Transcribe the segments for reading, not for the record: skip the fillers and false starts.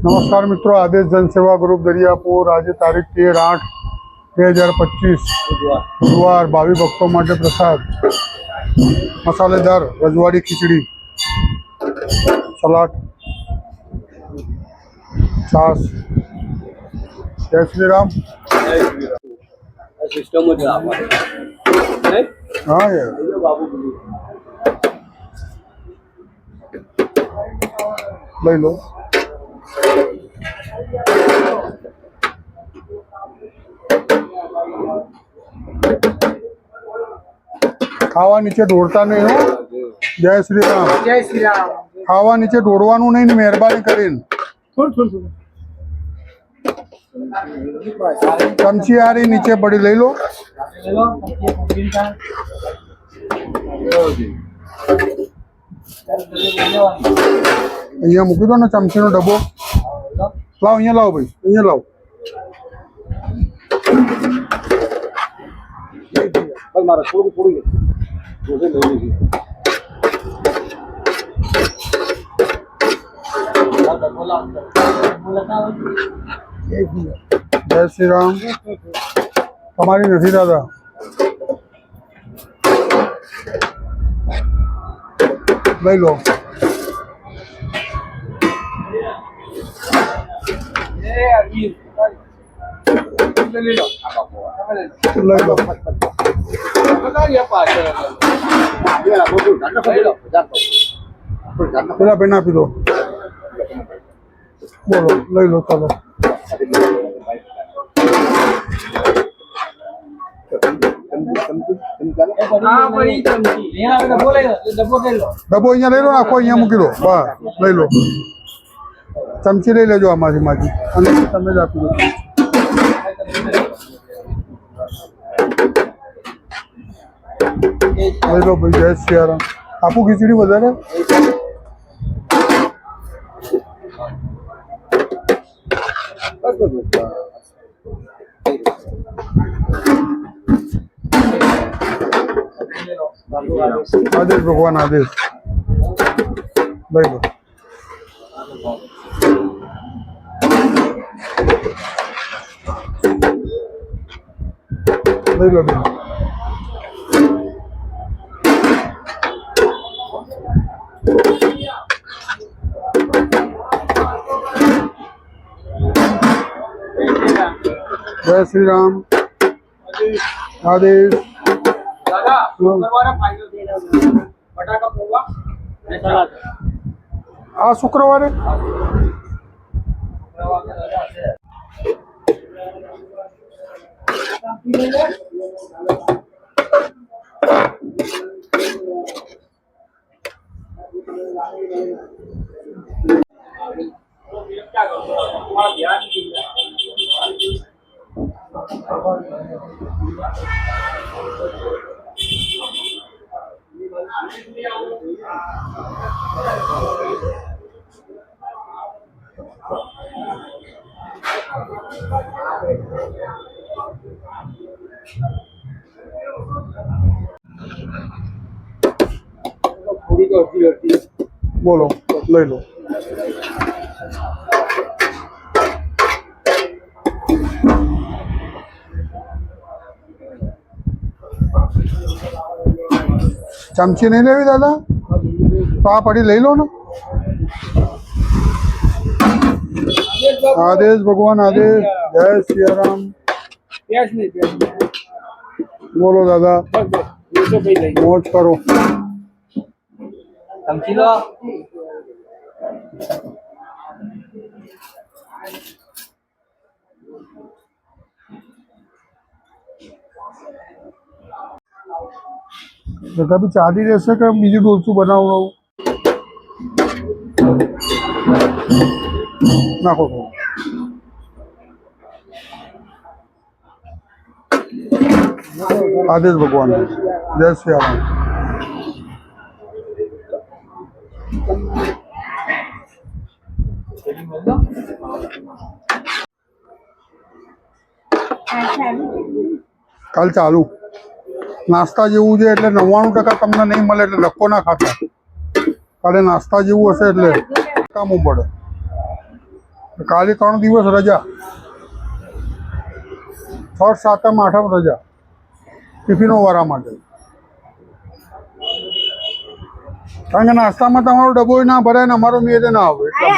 नमस्कार मित्रों, आदेश जनसेवा ग्रुप दरियापुर आज तारीख 13/8/2025 बुधवार भावी भक्तों માટે प्रसाद मसालेदार रजवाड़ी खिचड़ी, सलाद, छाछ। जय श्री राम। हाँ यार, ले लो। खावा नीचे ढोड़ता नहीं हो। जय श्री राम। जय श्री राम। खावा नीचे ढोड़वानु नहीं ने मेहरबानी करीन। चमची आ रही नीचे बड़ी ले लो। अहियाँ मूकी दो ने चमची नो डब्बो। लाओ अहियाँ लाओ भाई, अहियाँ लाओ। मारा थोड़ी जय श्री राम। हमारी नहीं दादा। ले लो। ले लो। पहला पहना पी दो। बोलो, ले लो चलो। डब्बो अहियाँ ले लो, आखो अहियाँ मूकी दो। बस ले लो। चमची ले लेजो हमारी माजी અને તમે જ આપી દો। ले लो भाई। जय श्री राम। आपको खिचड़ी વધારે? आदेश भगवान आदेश। ले लो। ले लो बेटा। जय श्री राम। आदेश। आ शुक्रवार बोलो, ले लो। चमची नहीं लेवी दादा? तो आप पड़ी ले लो ना। आदेश भगवान आदेश। जय श्री राम। बोलो दादा, मौज करो। जगह भी चाली रहશે કે બીજું ડોલચું બનાવવું? નાખો તો। आदेश भगवान। जय श्री राम। કાલ ચાલુ नास्ता जेवू है એટલે 99% તમને નહીં મળે એટલે લખો ના ખાતા। કાલે નાસ્તા જેવું હશે એટલે કામ પડે। કાલે 3 દિવસ રજા, 6, 7, 8 રજા ટિફિનો વાળા માટે. કારણ કે નાસ્તામાં તમારો ડબ્બો ના ભરાય ને અમારો મેળ ના આવે એટલા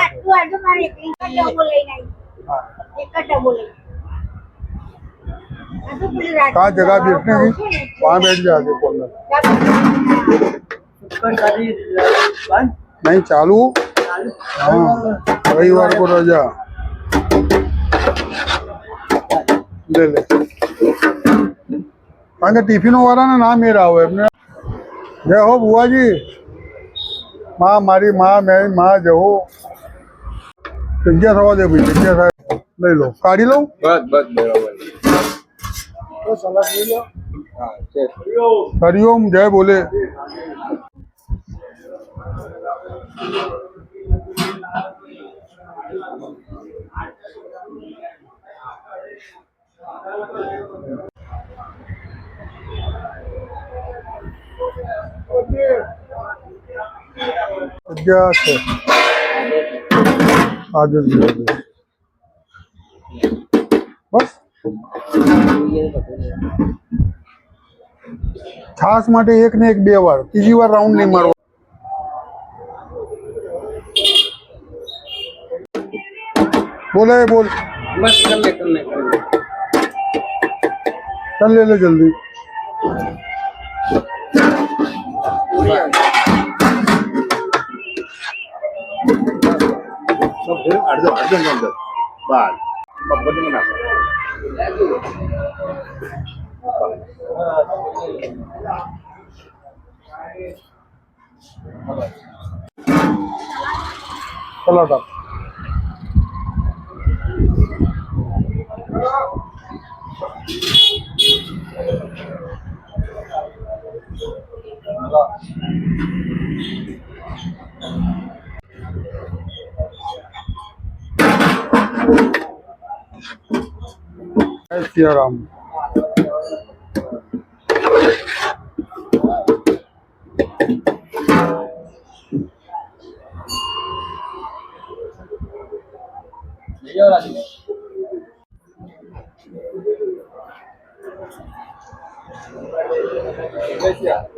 માટે. कहाँ जगह देखने की वहाँ बैठ जाते कॉर्नर. नहीं चालू. हाँ रविवार को रजा ले ले. કારણ કે ટિફિનો વાળાને ના મેળ આવે એમને. જય હો બુઆજી. માં મારી માં મેરી માં જય હો. જગ્યા થવા દે ભાઈ, જગ્યા થાય લઈ લો. કાઢી લઉં બસ બસ બરાબર. તો સલાહ લઈ લો. હા છે. હરિઓમ જય બોલે. જગ્યા છે આજે જ બસ. છાસ માટે 1 ને 1 2 વાર, ત્રીજી વાર રાઉન્ડ નહીં મારવો. બોલે બોલ. બસ કર લે કર લે. चल ले ले जल्दी. अर्ध अंदर बाल पब्बत में ना चला था. जय सिया राम.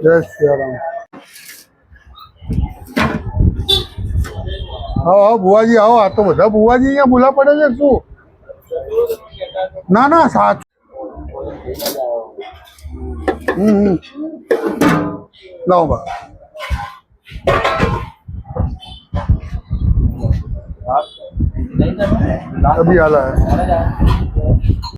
जय सिया राम. आओ आओ बुआजी आओ. आ तो બધા बुआजी અહીંયા બોલા પડે છે શું? ના ના સાચ. लाओ बा. अभी आला है.